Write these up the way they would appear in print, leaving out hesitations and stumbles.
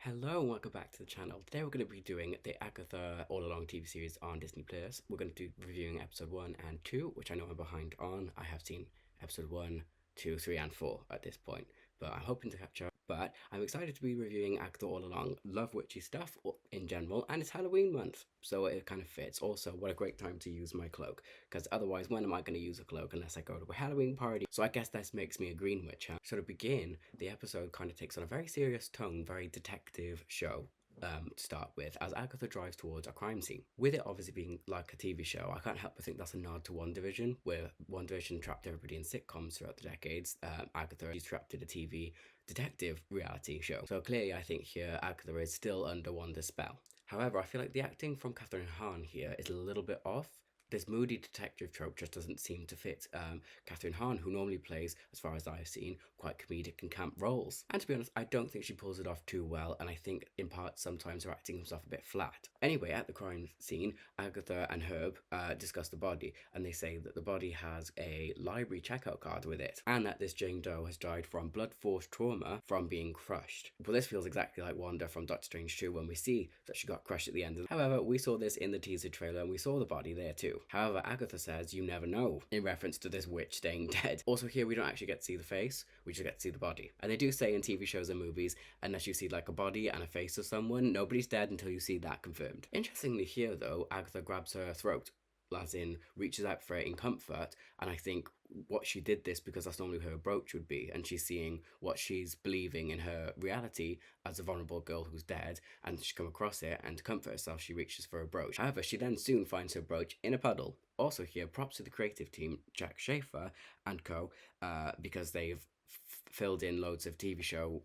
Hello and welcome back to the channel. Today we're going to be doing the Agatha All Along TV series on Disney+. We're going to do reviewing episode 1 and 2, which I know I'm behind on. I have seen episode 1, 2, 3 and 4 at this point, but I'm hoping to catch up. But I'm excited to be reviewing Agatha All Along. Love witchy stuff in general, and it's Halloween month, so it kind of fits. Also, what a great time to use my cloak, because otherwise when am I going to use a cloak unless I go to a Halloween party? So I guess this makes me a green witch, huh? So to begin, the episode kind of takes on a very serious tone, very detective show. To start with, as Agatha drives towards a crime scene. With it obviously being like a TV show, I can't help but think that's a nod to WandaVision, where WandaVision trapped everybody in sitcoms throughout the decades. Agatha is trapped in a TV detective reality show. So clearly I think here Agatha is still under Wanda's spell. However, I feel like the acting from Catherine Hahn here is a little bit off. This moody detective trope just doesn't seem to fit Catherine Hahn, who normally plays, as far as I've seen, quite comedic and camp roles. And to be honest, I don't think she pulls it off too well, and I think in part sometimes her acting comes off a bit flat. Anyway, at the crime scene, Agatha and Herb discuss the body, and they say that the body has a library checkout card with it, and that this Jane Doe has died from blood force trauma from being crushed. Well, this feels exactly like Wanda from Doctor Strange 2 when we see that she got crushed at the end. However, we saw this in the teaser trailer, and we saw the body there too. However, Agatha says you never know, in reference to this witch staying dead. Also here we don't actually get to see the face, we just get to see the body. And they do say in TV shows and movies, unless you see like a body and a face of someone, nobody's dead until you see that confirmed. Interestingly here though, Agatha grabs her throat, as in reaches out for it in comfort, and I think what she did this because that's normally her approach would be, and she's seeing what she's believing in her reality as a vulnerable girl who's dead, and she come across it, and to comfort herself she reaches for a brooch. However, she then soon finds her brooch in a puddle. Also here, props to the creative team, Jack Schaefer and co, because they've filled in loads of TV show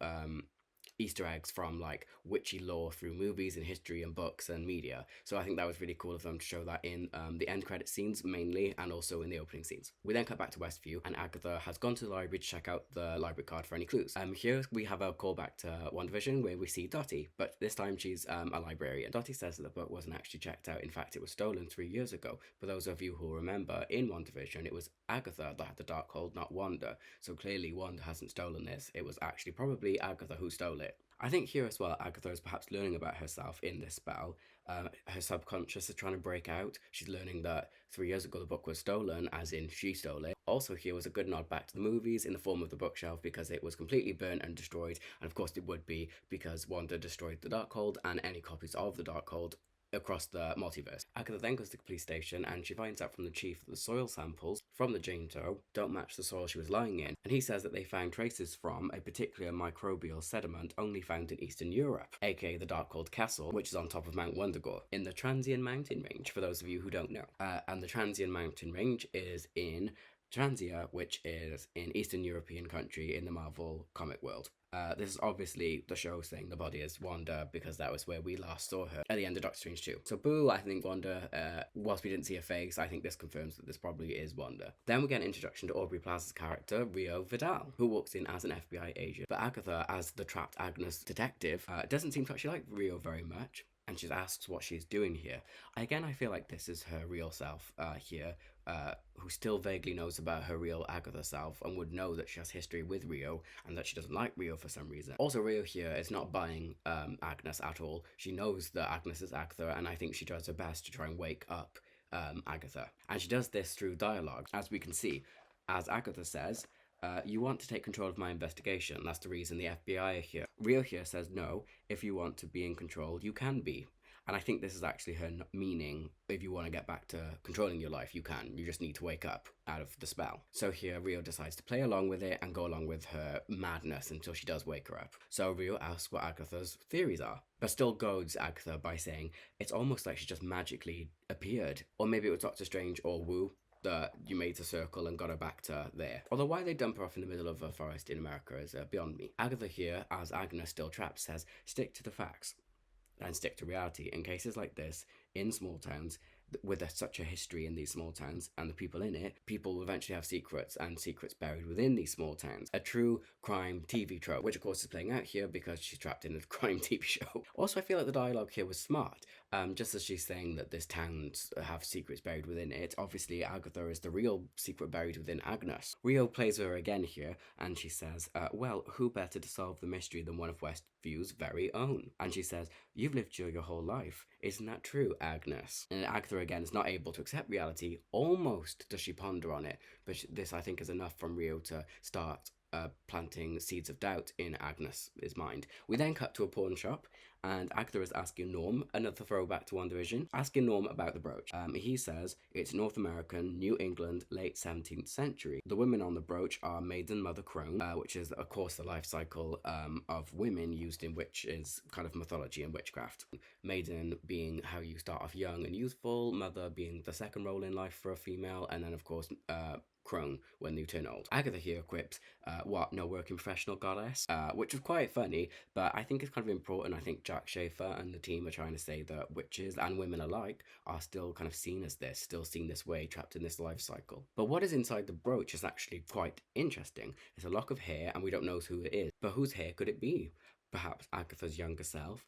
Easter eggs from like witchy lore through movies and history and books and media. So I think that was really cool of them to show that in the end credit scenes mainly, and also in the opening scenes. We then cut back to Westview, and Agatha has gone to the library to check out the library card for any clues. Here we have a callback to WandaVision where we see Dottie, but this time she's a librarian. Dottie says that the book wasn't actually checked out. In fact, it was stolen 3 years ago. For those of you who remember, in WandaVision, it was Agatha that had the Darkhold, not Wanda. So clearly Wanda hasn't stolen this. It was actually probably Agatha who stole it. I think here as well, Agatha is perhaps learning about herself in this spell. Her subconscious is trying to break out. She's learning that 3 years ago the book was stolen, as in she stole it. Also here was a good nod back to the movies in the form of the bookshelf, because it was completely burnt and destroyed, and of course it would be because Wanda destroyed the Darkhold and any copies of the Darkhold across the multiverse. Agatha then goes to the police station, and she finds out from the chief that the soil samples from the Jane Doe don't match the soil she was lying in, and he says that they found traces from a particular microbial sediment only found in Eastern Europe, aka the Darkhold Castle, which is on top of Mount Wundagore, in the Transian Mountain Range, for those of you who don't know. And the Transian Mountain Range is in Transia, which is in Eastern European country in the Marvel comic world. This is obviously the show saying the body is Wanda, because that was where we last saw her at the end of Doctor Strange 2. So boo, I think Wanda, whilst we didn't see her face, I think this confirms that this probably is Wanda. Then we get an introduction to Aubrey Plaza's character, Rio Vidal, who walks in as an FBI agent. But Agatha, as the trapped Agnes detective, doesn't seem to actually like Rio very much, and she asks what she's doing here. Again, I feel like this is her real self here, who still vaguely knows about her real Agatha self and would know that she has history with Rio and that she doesn't like Rio for some reason. Also, Rio here is not buying Agnes at all. She knows that Agnes is Agatha, and I think she does her best to try and wake up Agatha. And she does this through dialogue, as we can see. As Agatha says, you want to take control of my investigation. That's the reason the FBI are here. Rio here says, no, if you want to be in control, you can be. And I think this is actually her meaning, if you want to get back to controlling your life, you can. You just need to wake up out of the spell. So here, Rio decides to play along with it and go along with her madness until she does wake her up. So Rio asks what Agatha's theories are, but still goads Agatha by saying it's almost like she just magically appeared. Or maybe it was Doctor Strange or Wu that you made a circle and got her back to there. Although why they dump her off in the middle of a forest in America is beyond me. Agatha here, as Agnes still trapped, says, stick to the facts and stick to reality. In cases like this, in small towns, with such a history in these small towns and the people in it, people will eventually have secrets, and secrets buried within these small towns. A true crime TV trope, which of course is playing out here because she's trapped in a crime TV show. Also, I feel like the dialogue here was smart. Just as she's saying that this towns have secrets buried within it, obviously Agatha is the real secret buried within Agnes. Rio plays her again here, and she says, well, who better to solve the mystery than one of West view's very own. And she says, "You've lived your whole life. Isn't that true, Agnes?" And Agatha again is not able to accept reality. Almost does she ponder on it, but this I think is enough from Rio to start planting seeds of doubt in Agnes's mind. We then cut to a pawn shop, and Agatha is asking Norm, another throwback to One Division, asking Norm about the brooch. He says it's North American, New England, late 17th century. The women on the brooch are Maiden Mother Crone, which is, of course, the life cycle of women used in witches, kind of mythology and witchcraft. Maiden being how you start off young and youthful, Mother being the second role in life for a female, and then, of course, crone when you turn old. Agatha here quips, "What, no working professional goddess?" Which is quite funny, but I think it's kind of important. I think Jack Schaefer and the team are trying to say that witches and women alike are still kind of seen as this, still seen this way, trapped in this life cycle. But what is inside the brooch is actually quite interesting. It's a lock of hair, and we don't know who it is. But whose hair could it be? Perhaps Agatha's younger self,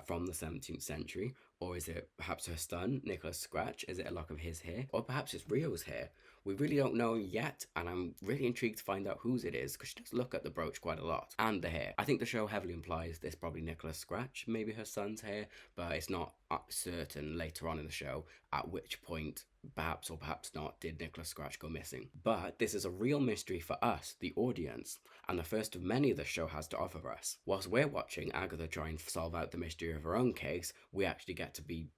from the 17th century, or is it perhaps her son, Nicholas Scratch? Is it a lock of his hair? Or perhaps it's Rio's hair? We really don't know yet, and I'm really intrigued to find out whose it is, because she does look at the brooch quite a lot, and the hair. I think the show heavily implies this probably Nicholas Scratch, maybe her son's hair, but it's not certain later on in the show at which point, perhaps or perhaps not, did Nicholas Scratch go missing. But this is a real mystery for us, the audience, and the first of many the show has to offer us. Whilst we're watching Agatha try and solve out the mystery of her own case, we actually get to be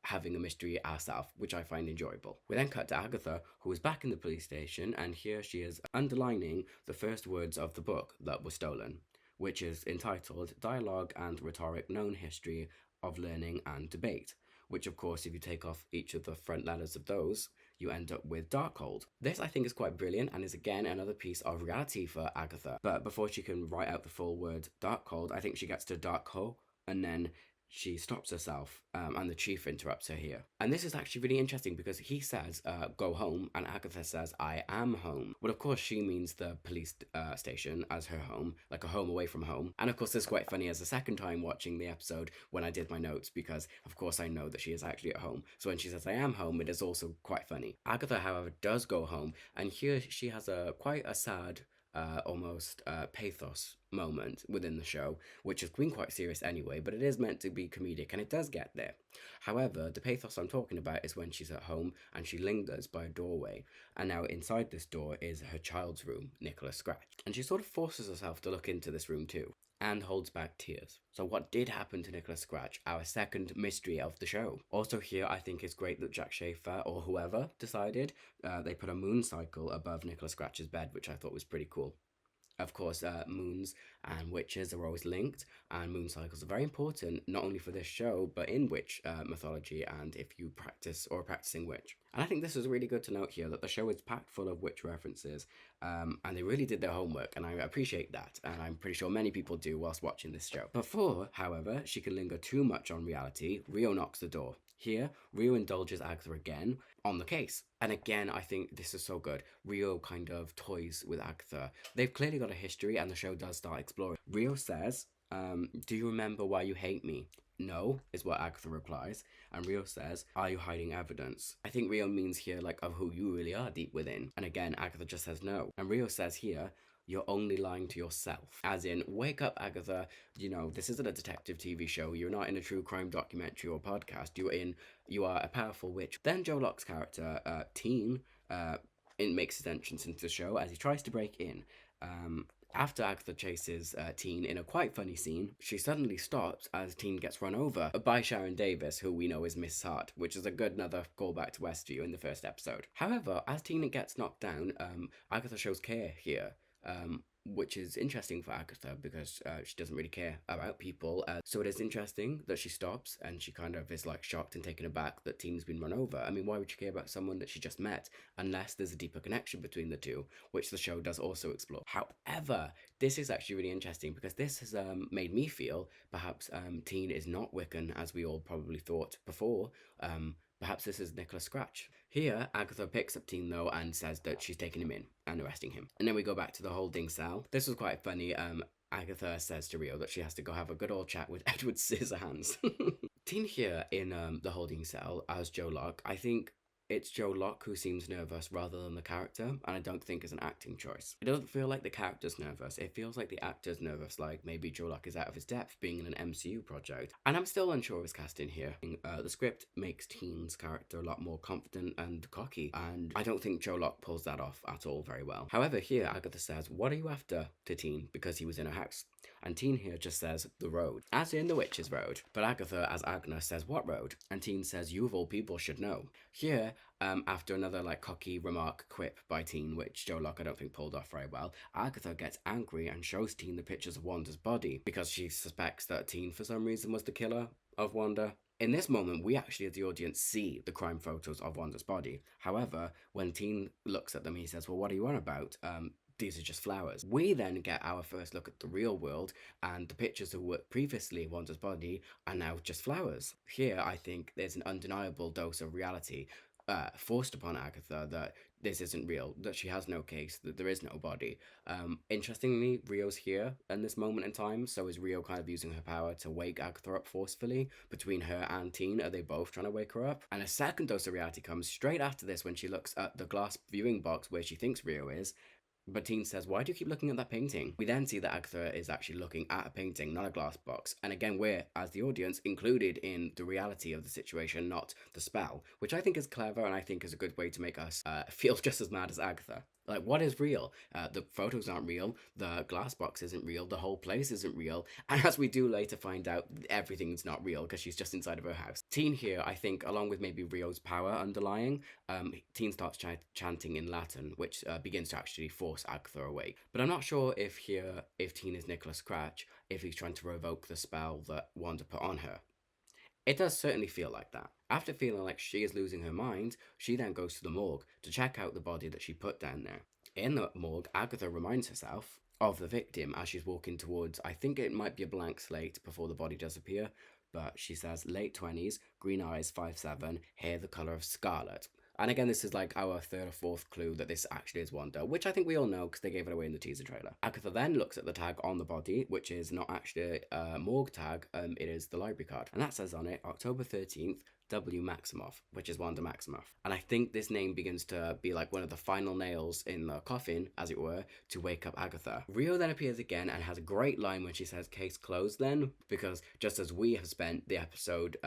having a mystery ourselves, which I find enjoyable. We then cut to Agatha, who is back in the police station, and here she is underlining the first words of the book that was stolen, which is entitled Dialogue and Rhetoric Known History of Learning and Debate, which of course, if you take off each of the front letters of those, you end up with Darkhold. This I think is quite brilliant and is again another piece of reality for Agatha. But before she can write out the full word Darkhold, I think she gets to Darkho, and then she stops herself, and the chief interrupts her here. And this is actually really interesting because he says, "Go home," and Agatha says, "I am home." Well, of course, she means the police station as her home, like a home away from home. And of course, this is quite funny as a second time watching the episode when I did my notes, because of course I know that she is actually at home. So when she says, "I am home," it is also quite funny. Agatha, however, does go home, and here she has quite a sad, almost pathos moment within the show, which has been quite serious anyway, but it is meant to be comedic and it does get there. However, the pathos I'm talking about is when she's at home and she lingers by a doorway, and now inside this door is her child's room, Nicholas Scratch, and she sort of forces herself to look into this room too, and holds back tears. So what did happen to Nicholas Scratch, our second mystery of the show? Also here, I think it's great that Jack Schaefer, or whoever, decided they put a moon cycle above Nicholas Scratch's bed, which I thought was pretty cool. Of course, moons and witches are always linked, and moon cycles are very important, not only for this show, but in witch mythology, and if you practice or are practicing witch. And I think this is really good to note here, that the show is packed full of witch references, and they really did their homework, and I appreciate that, and I'm pretty sure many people do whilst watching this show. Before, however, she can linger too much on reality, Rio knocks the door. Here, Rio indulges Agatha again on the case. And again, I think this is so good. Rio kind of toys with Agatha. They've clearly got a history, and the show does start exploring. Rio says, "Do you remember why you hate me?" "No," is what Agatha replies. And Rio says, "Are you hiding evidence?" I think Rio means here, like, of who you really are deep within. And again, Agatha just says no. And Rio says here, "You're only lying to yourself." As in, wake up, Agatha. You know, this isn't a detective TV show. You're not in a true crime documentary or podcast. You are a powerful witch. Then Joe Locke's character, Teen, makes his entrance into the show as he tries to break in. After Agatha chases Teen in a quite funny scene, she suddenly stops as Teen gets run over by Sharon Davis, who we know is Miss Hart, which is a good another callback to Westview in the first episode. However, as Teen gets knocked down, Agatha shows care here. Which is interesting for Agatha because she doesn't really care about people. So it is interesting that she stops and she kind of is like shocked and taken aback that Teen's been run over. I mean, why would she care about someone that she just met unless there's a deeper connection between the two, which the show does also explore. However, this is actually really interesting because this has made me feel perhaps Teen is not Wiccan as we all probably thought before. Perhaps this is Nicholas Scratch. Here, Agatha picks up Teen though and says that she's taking him in and arresting him. And then we go back to the holding cell. This was quite funny. Agatha says to Rio that she has to go have a good old chat with Edward Scissorhands. Teen here in the holding cell as Joe Locke, I think it's Joe Locke who seems nervous rather than the character, and I don't think it's an acting choice. It doesn't feel like the character's nervous, it feels like the actor's nervous, like maybe Joe Locke is out of his depth being in an MCU project. And I'm still unsure of his casting here. The script makes Teen's character a lot more confident and cocky, and I don't think Joe Locke pulls that off at all very well. However, here Agatha says, "What are you after?" to Teen because he was in her house. And Teen here just says, "The road," as in the witch's road. But Agatha, as Agnes, says, "What road?" And Teen says, "You of all people should know." Here, after another like cocky remark quip by Teen, which Joe Locke I don't think pulled off very well, Agatha gets angry and shows Teen the pictures of Wanda's body because she suspects that Teen for some reason was the killer of Wanda. In this moment, we actually, as the audience, see the crime photos of Wanda's body. However, when Teen looks at them, he says, "Well, what are you on about? These are just flowers." We then get our first look at the real world, and the pictures that were previously Wanda's body are now just flowers. Here, I think there's an undeniable dose of reality forced upon Agatha that this isn't real, that she has no case, that there is no body. Interestingly, Rio's here in this moment in time, so is Rio kind of using her power to wake Agatha up forcefully? Between her and Teen, are they both trying to wake her up? And a second dose of reality comes straight after this when she looks at the glass viewing box where she thinks Rio is. But Teen says, "Why do you keep looking at that painting?" We then see that Agatha is actually looking at a painting, not a glass box. And again, we're, as the audience, included in the reality of the situation, not the spell, which I think is clever and I think is a good way to make us feel just as mad as Agatha. Like, what is real? The photos aren't real, the glass box isn't real, the whole place isn't real, and as we do later find out, everything's not real because she's just inside of her house. Teen here, I think, along with maybe Rio's power underlying, Teen starts chanting in Latin, which begins to actually force Agatha awake. But I'm not sure if Teen is Nicholas Scratch, if he's trying to revoke the spell that Wanda put on her. It does certainly feel like that. After feeling like she is losing her mind, she then goes to the morgue to check out the body that she put down there. In the morgue, Agatha reminds herself of the victim as she's walking towards, I think it might be a blank slate before the body does appear, but she says late 20s, green eyes, 5'7", hair the colour of scarlet. And again, this is like our third or fourth clue that this actually is Wanda, which I think we all know because they gave it away in the teaser trailer. Agatha then looks at the tag on the body, which is not actually a morgue tag, it is the library card. And that says on it, October 13th, W. Maximoff, which is Wanda Maximoff. And I think this name begins to be like one of the final nails in the coffin, as it were, to wake up Agatha. Rio then appears again and has a great line when she says, "Case closed then," because just as we have spent the episode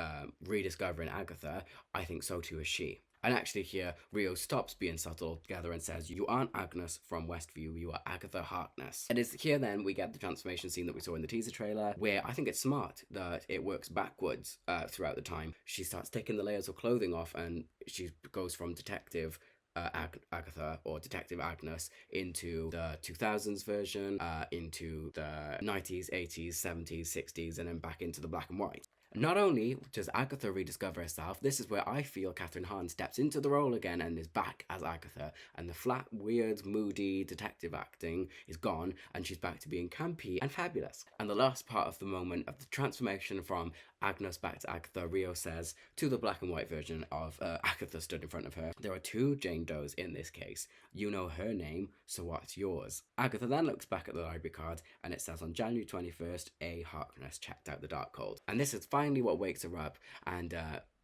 rediscovering Agatha, I think so too is she. And actually here, Rio stops being subtle altogether and says, "You aren't Agnes from Westview, you are Agatha Harkness." And it's here then we get the transformation scene that we saw in the teaser trailer, where I think it's smart that it works backwards throughout the time. She starts taking the layers of clothing off and she goes from Detective Agatha or Detective Agnes into the 2000s version, into the 90s, 80s, 70s, 60s, and then back into the black and white. Not only does Agatha rediscover herself, this is where I feel Kathryn Hahn steps into the role again and is back as Agatha, and the flat, weird, moody detective acting is gone, and she's back to being campy and fabulous. And the last part of the moment of the transformation from Agnes back to Agatha, Rio says to the black and white version of Agatha stood in front of her, "There are two Jane Does in this case. You know her name, so what's yours?" Agatha then looks back at the library card and it says on January 21st, A. Harkness checked out the Darkhold. And this is finally what wakes her up, and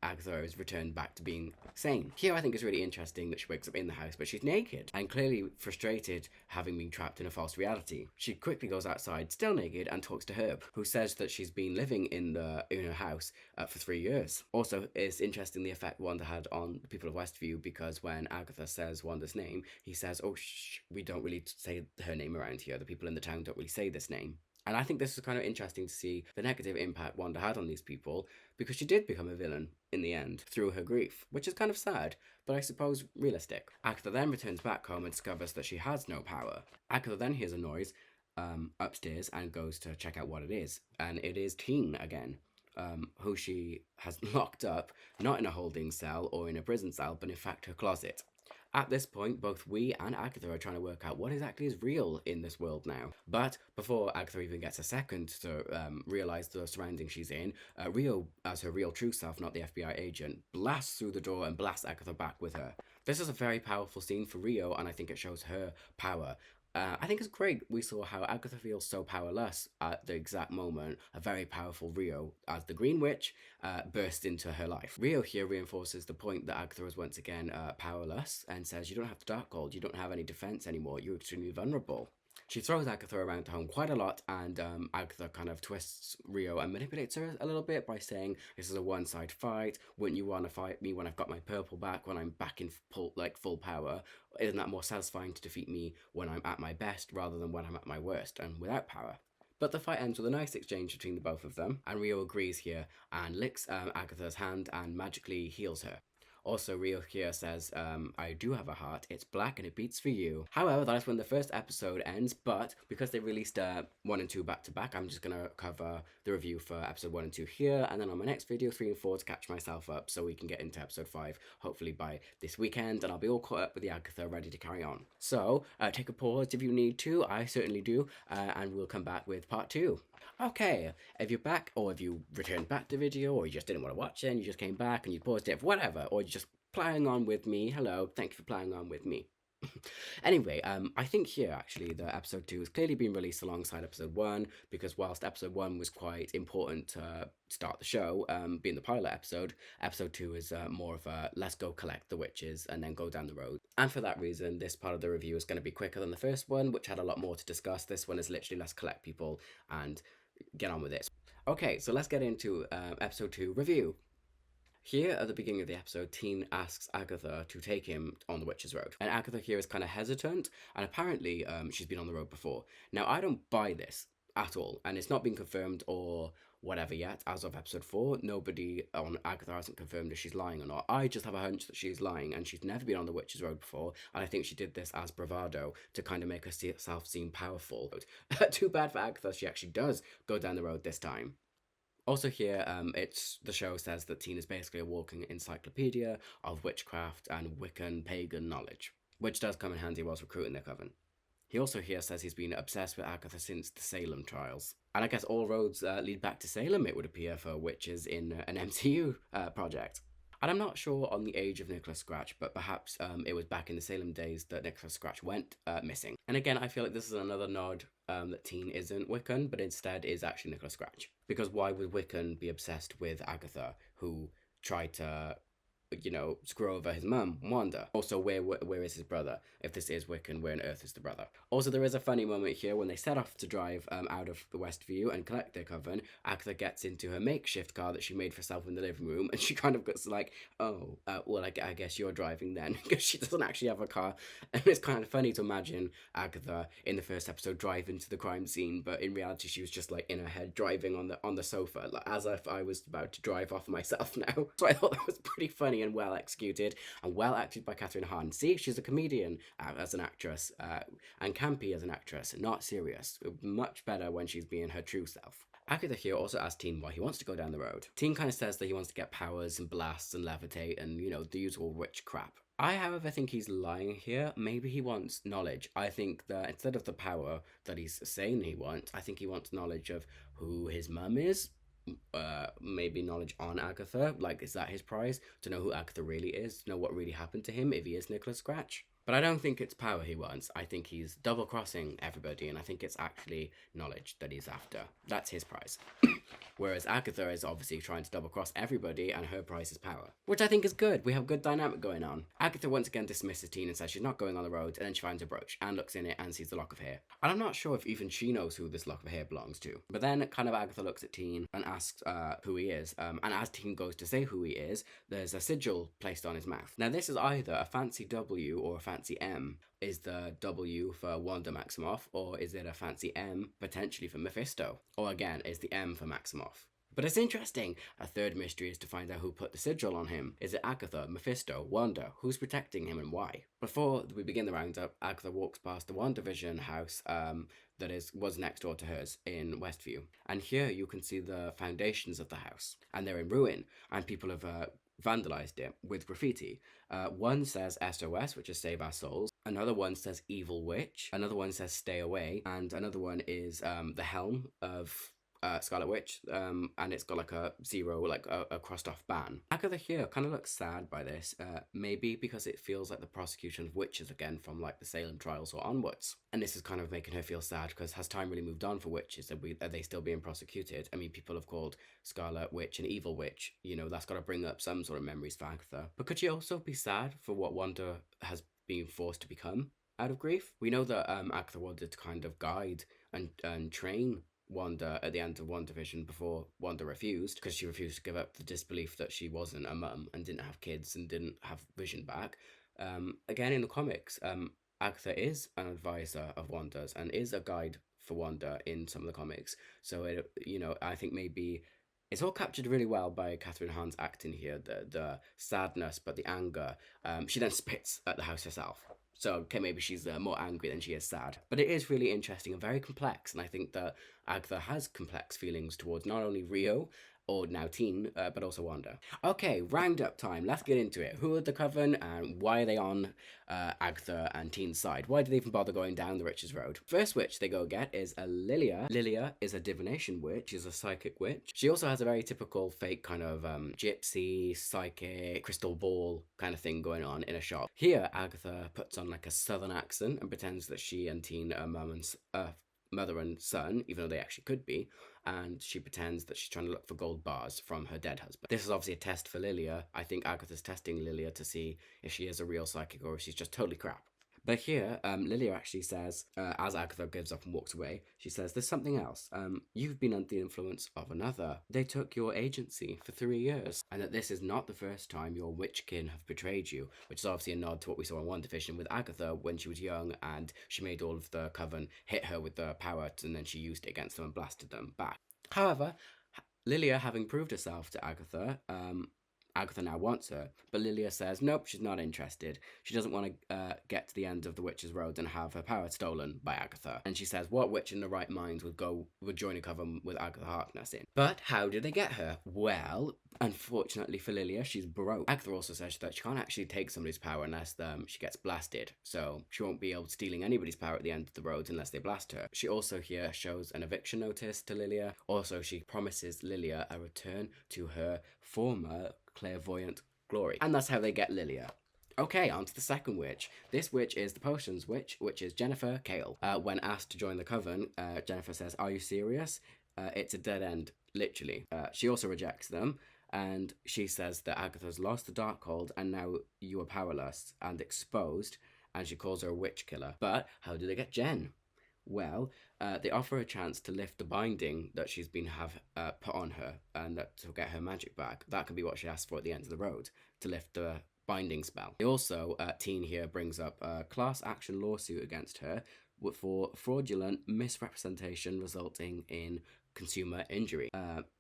Agatha is returned back to being sane. Here I think it's really interesting that she wakes up in the house, but she's naked and clearly frustrated having been trapped in a false reality. She quickly goes outside, still naked, and talks to Herb, who says that she's been living in her house for 3 years. Also, it's interesting the effect Wanda had on the people of Westview, because when Agatha says Wanda's name, he says, "Oh, shh, we don't really say her name around here. The people in the town don't really say this name." And I think this is kind of interesting to see the negative impact Wanda had on these people, because she did become a villain in the end through her grief, which is kind of sad, but I suppose realistic. Agatha then returns back home and discovers that she has no power. Agatha then hears a noise upstairs and goes to check out what it is, and it is Teen again. Who she has locked up, not in a holding cell or in a prison cell, but in fact her closet. At this point, both we and Agatha are trying to work out what exactly is real in this world now. But before Agatha even gets a second to realise the surroundings she's in, Rio, as her real true self, not the FBI agent, blasts through the door and blasts Agatha back with her. This is a very powerful scene for Rio, and I think it shows her power. I think it's great. We saw how Agatha feels so powerless at the exact moment a very powerful Rio, as the Green Witch, burst into her life. Rio here reinforces the point that Agatha is once again powerless and says, "You don't have the Darkhold, you don't have any defense anymore, you're extremely vulnerable." She throws Agatha around home quite a lot, and Agatha kind of twists Rio and manipulates her a little bit by saying, "This is a one-side fight. Wouldn't you want to fight me when I've got my purple back, when I'm back in full power? Isn't that more satisfying to defeat me when I'm at my best rather than when I'm at my worst and without power?" But the fight ends with a nice exchange between the both of them, and Rio agrees here and licks Agatha's hand and magically heals her. Also, Rio here says, "I do have a heart. It's black and it beats for you." However, that's when the first episode ends, but because they released 1 and 2 back to back, I'm just going to cover the review for episode 1 and 2 here, and then on my next video, 3 and 4, to catch myself up so we can get into episode 5, hopefully by this weekend, and I'll be all caught up with the Agatha, ready to carry on. So, take a pause if you need to. I certainly do, and we'll come back with part 2. Okay, if you're back, or if you returned back to the video, or you just didn't want to watch it and you just came back and you paused it, whatever, or you're just playing on with me, hello, thank you for playing on with me. Anyway, I think here actually that episode 2 has clearly been released alongside episode 1, because whilst episode 1 was quite important to start the show, being the pilot episode 2 is more of a let's go collect the witches and then go down the road. And for that reason, this part of the review is going to be quicker than the first one, which had a lot more to discuss. This one is literally let's collect people and get on with it. Okay, so let's get into episode 2 review. Here, at the beginning of the episode, Teen asks Agatha to take him on the Witch's Road. And Agatha here is kind of hesitant, and apparently she's been on the road before. Now, I don't buy this at all, and it's not been confirmed or whatever yet. As of episode 4, nobody on Agatha hasn't confirmed if she's lying or not. I just have a hunch that she's lying, and she's never been on the Witch's Road before, and I think she did this as bravado to kind of make herself seem powerful. Too bad for Agatha, she actually does go down the road this time. Also here, the show says that Teen is basically a walking encyclopedia of witchcraft and Wiccan pagan knowledge, which does come in handy whilst recruiting their coven. He also here says he's been obsessed with Agatha since the Salem trials. And I guess all roads lead back to Salem, it would appear, for witches in an MCU project. And I'm not sure on the age of Nicholas Scratch, but perhaps it was back in the Salem days that Nicholas Scratch went missing. And again, I feel like this is another nod that Teen isn't Wiccan, but instead is actually Nicholas Scratch. Because why would Wiccan be obsessed with Agatha, who tried to, screw over his mum, Wanda? Also, where is his brother? If this is Wiccan, where on earth is the brother? Also, there is a funny moment here when they set off to drive out of the West View and collect their coven. Agatha gets into her makeshift car that she made for herself in the living room, and she kind of gets like, "Oh, well, I guess you're driving then," because she doesn't actually have a car. And it's kind of funny to imagine Agatha in the first episode driving to the crime scene, but in reality, she was just like in her head driving on the sofa, like, as if I was about to drive off myself now. So I thought that was pretty funny and well executed, and well acted by Catherine Hahn. See, she's a comedian as an actress, and campy as an actress, not serious. Much better when she's being her true self. Agatha here also asks Teen why he wants to go down the road. Teen kind of says that he wants to get powers and blasts and levitate and, the usual witch crap. I, however, think he's lying here. Maybe he wants knowledge. I think that instead of the power that he's saying he wants, I think he wants knowledge of who his mum is. Maybe knowledge on Agatha. Like, is that his prize? To know who Agatha really is? To know what really happened to him if he is Nicholas Scratch? But I don't think it's power he wants. I think he's double-crossing everybody, and I think it's actually knowledge that he's after. That's his prize. Whereas Agatha is obviously trying to double-cross everybody, and her prize is power. Which I think is good. We have a good dynamic going on. Agatha once again dismisses Teen and says she's not going on the road, and then she finds a brooch, and looks in it, and sees the lock of hair. And I'm not sure if even she knows who this lock of hair belongs to. But then, kind of, Agatha looks at Teen and asks who he is. And as Teen goes to say who he is, there's a sigil placed on his mouth. Now, this is either a fancy W or a fancy M. Is the W for Wanda Maximoff, or is it a fancy M, potentially for Mephisto? Or again, is the M for Maximoff? But it's interesting. A third mystery is to find out who put the sigil on him. Is it Agatha, Mephisto, Wanda? Who's protecting him and why? Before we begin the roundup, Agatha walks past the WandaVision house that was next door to hers in Westview. And here you can see the foundations of the house. And they're in ruin. And people have vandalized it with graffiti. One says SOS, which is Save Our Souls. Another one says Evil Witch. Another one says Stay Away. And another one is the helm of Scarlet Witch, and it's got like a zero, like a crossed off ban. Agatha here kind of looks sad by this, maybe because it feels like the prosecution of witches again from like the Salem trials or onwards. And this is kind of making her feel sad because has time really moved on for witches? Are they still being prosecuted? I mean, people have called Scarlet Witch an evil witch. You know, that's got to bring up some sort of memories for Agatha. But could she also be sad for what Wanda has been forced to become out of grief? We know that Agatha wanted to kind of guide and train Wanda at the end of WandaVision before Wanda refused because she refused to give up the disbelief that she wasn't a mum and didn't have kids and didn't have Vision back. Again, in the comics, Agatha is an advisor of Wanda's and is a guide for Wanda in some of the comics. So I think maybe it's all captured really well by Catherine Hahn's acting here. The sadness, but the anger. She then spits at the house herself. So, okay, maybe she's more angry than she is sad. But it is really interesting and very complex. And I think that Agatha has complex feelings towards not only Rio, or now Teen, but also Wanda. Okay, roundup time. Let's get into it. Who are the Coven and why are they on Agatha and Teen's side? Why do they even bother going down the Witch's Road? First witch they go get is a Lilia. Lilia is a divination witch. She's a psychic witch. She also has a very typical fake kind of gypsy, psychic, crystal ball kind of thing going on in a shop. Here, Agatha puts on like a southern accent and pretends that she and Teen are mother and son, even though they actually could be, and she pretends that she's trying to look for gold bars from her dead husband. This is obviously a test for Lilia. I think Agatha's testing Lilia to see if she is a real psychic or if she's just totally crap. But here, Lilia actually says, as Agatha gives up and walks away, she says, there's something else. You've been under the influence of another. They took your agency for 3 years. And that this is not the first time your witchkin have betrayed you, which is obviously a nod to what we saw in WandaVision with Agatha when she was young and she made all of the Coven hit her with the power and then she used it against them and blasted them back. However, Lilia, having proved herself to Agatha, Agatha now wants her, but Lilia says nope, she's not interested. She doesn't want to get to the end of the Witch's Road and have her power stolen by Agatha. And she says, what witch in the right mind would join a coven with Agatha Harkness in? But how did they get her? Well, unfortunately for Lilia, she's broke. Agatha also says that she can't actually take somebody's power unless she gets blasted. So she won't be able to stealing anybody's power at the end of the road unless they blast her. She also here shows an eviction notice to Lilia. Also, she promises Lilia a return to her former clairvoyant glory. And that's how they get Lilia. Okay, on to the second witch. This witch is the potions witch, which is Jennifer Kale. When asked to join the coven, Jennifer says, are you serious? It's a dead end, literally. She also rejects them, and she says that Agatha's lost the Darkhold and now you are powerless and exposed, and she calls her a witch killer. But how do they get Jen? Well, they offer a chance to lift the binding that she's been put on her and to get her magic back. That can be what she asks for at the end of the road, to lift the binding spell. Also, Teen here brings up a class action lawsuit against her for fraudulent misrepresentation resulting in consumer injury.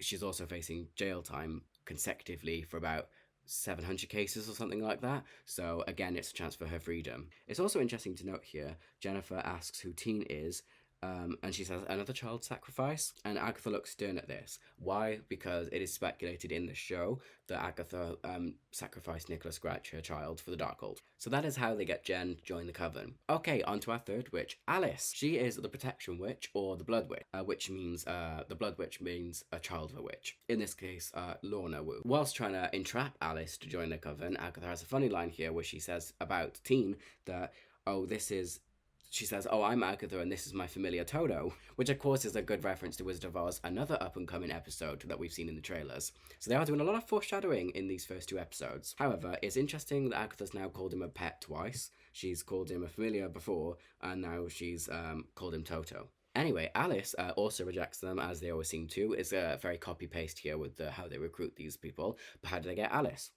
She's also facing jail time consecutively for about 700 cases or something like that. So again, it's a chance for her freedom. It's also interesting to note here, Jennifer asks who Teen is, and she says, another child sacrifice? And Agatha looks stern at this. Why? Because it is speculated in the show that Agatha sacrificed Nicholas Scratch, her child, for the Darkhold. So that is how they get Jen to join the Coven. Okay, on to our third witch, Alice. She is the Protection Witch, or the Blood Witch, which means, the Blood Witch means a child of a witch. In this case, Lorna Wu. Whilst trying to entrap Alice to join the Coven, Agatha has a funny line here where she says about Teen that, she says, I'm Agatha and this is my familiar Toto, which of course is a good reference to Wizard of Oz, another up-and-coming episode that we've seen in the trailers. So they are doing a lot of foreshadowing in these first 2 episodes. However, it's interesting that Agatha's now called him a pet twice. She's called him a familiar before, and now she's called him Toto. Anyway, Alice also rejects them, as they always seem to. It's a very copy-paste here with how they recruit these people. But how do they get Alice?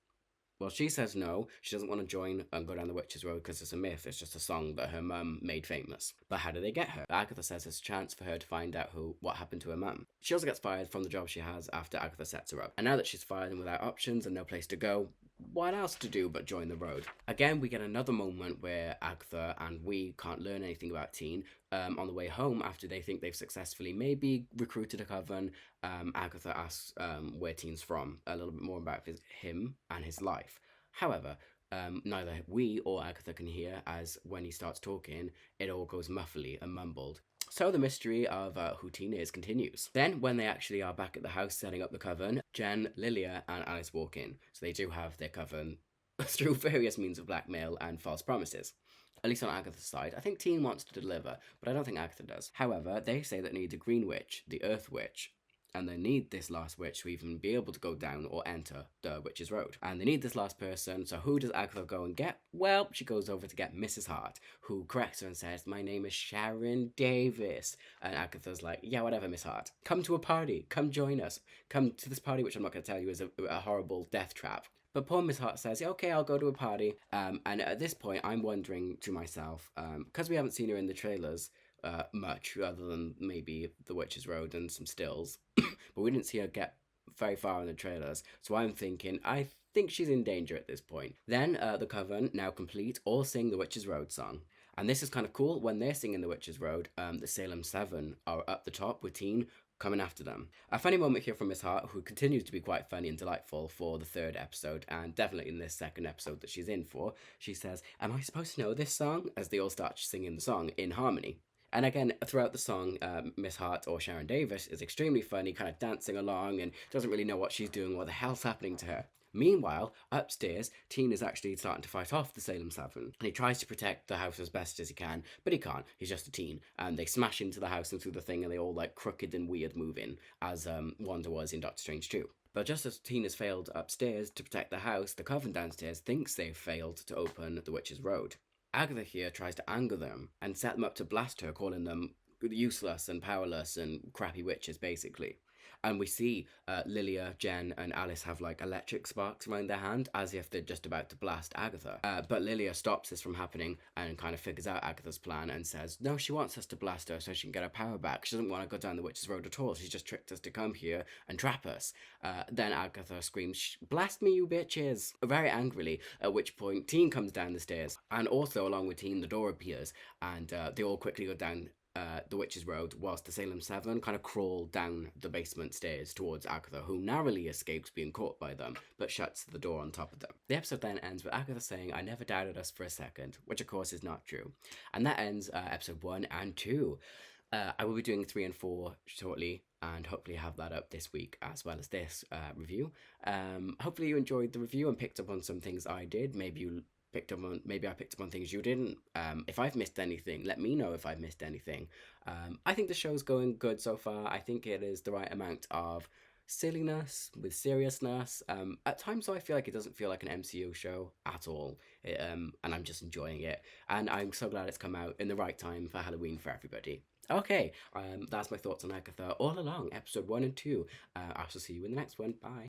Well, she says no, she doesn't want to join and go down the Witch's Road because it's a myth, it's just a song that her mum made famous. But how do they get her? Agatha says it's a chance for her to find out what happened to her mum. She also gets fired from the job she has after Agatha sets her up. And now that she's fired and without options and no place to go, what else to do but join the road? Again, we get another moment where Agatha and we can't learn anything about Teen. On the way home, after they think they've successfully maybe recruited a coven, Agatha asks where Teen's from, a little bit more about him and his life. However, neither we or Agatha can hear, as when he starts talking, it all goes muffly and mumbled. So the mystery of who Tina is continues. Then, when they actually are back at the house setting up the coven, Jen, Lilia, and Alice walk in. So they do have their coven through various means of blackmail and false promises. At least on Agatha's side, I think Teen wants to deliver, but I don't think Agatha does. However, they say that they need the Green Witch, the Earth Witch, and they need this last witch to even be able to go down or enter the Witch's Road. And they need this last person, so who does Agatha go and get? Well, she goes over to get Mrs. Hart, who corrects her and says, "My name is Sharon Davis." And Agatha's like, "Yeah, whatever, Miss Hart. Come to a party. Come join us. Come to this party, which I'm not going to tell you is a horrible death trap." But poor Miss Hart says, "Yeah, okay, I'll go to a party." And at this point, I'm wondering to myself, because we haven't seen her in the trailers much, other than maybe The Witch's Road and some stills, but we didn't see her get very far in the trailers. So I'm thinking, I think she's in danger at this point. Then the coven, now complete, all sing the Witch's Road song. And this is kind of cool. When they're singing the Witch's Road, the Salem 7 are up the top with Teen coming after them. A funny moment here from Miss Hart, who continues to be quite funny and delightful for the third episode, and definitely in this second episode that she's in for. She says, "Am I supposed to know this song?" as they all start singing the song in harmony. And again, throughout the song, Miss Hart, or Sharon Davis, is extremely funny, kind of dancing along and doesn't really know what she's doing, what the hell's happening to her. Meanwhile, upstairs, Teen is actually starting to fight off the Salem 7. And he tries to protect the house as best as he can, but he can't. He's just a teen. And they smash into the house and through the thing, and they all like crooked and weird move in, as Wanda was in Doctor Strange 2. But just as Teen has failed upstairs to protect the house, the coven downstairs thinks they've failed to open the Witch's Road. Agatha here tries to anger them and set them up to blast her, calling them useless and powerless and crappy witches, basically. And we see Lilia, Jen, and Alice have like electric sparks around their hand as if they're just about to blast Agatha. But Lilia stops this from happening and kind of figures out Agatha's plan and says, no, she wants us to blast her so she can get her power back. She doesn't want to go down the Witch's Road at all. She's just tricked us to come here and trap us. Then Agatha screams, "Blast me, you bitches!" very angrily, at which point Teen comes down the stairs. And also, along with Teen, the door appears and they all quickly go down the Witch's Road, whilst the Salem 7 kind of crawl down the basement stairs towards Agatha, who narrowly escapes being caught by them, but shuts the door on top of them. The episode then ends with Agatha saying, "I never doubted us for a second," which of course is not true. And that ends episode 1 and 2. I will be doing 3 and 4 shortly, and hopefully have that up this week as well as this review. Hopefully you enjoyed the review and picked up on some things I did. Maybe I picked up on things you didn't. If I've missed anything, let me know if I've missed anything. I think the show's going good so far. I think it is the right amount of silliness with seriousness. At times, though, I feel like it doesn't feel like an MCU show at all. And I'm just enjoying it. And I'm so glad it's come out in the right time for Halloween for everybody. Okay, that's my thoughts on Agatha All Along, episode 1 and 2. I shall see you in the next one. Bye.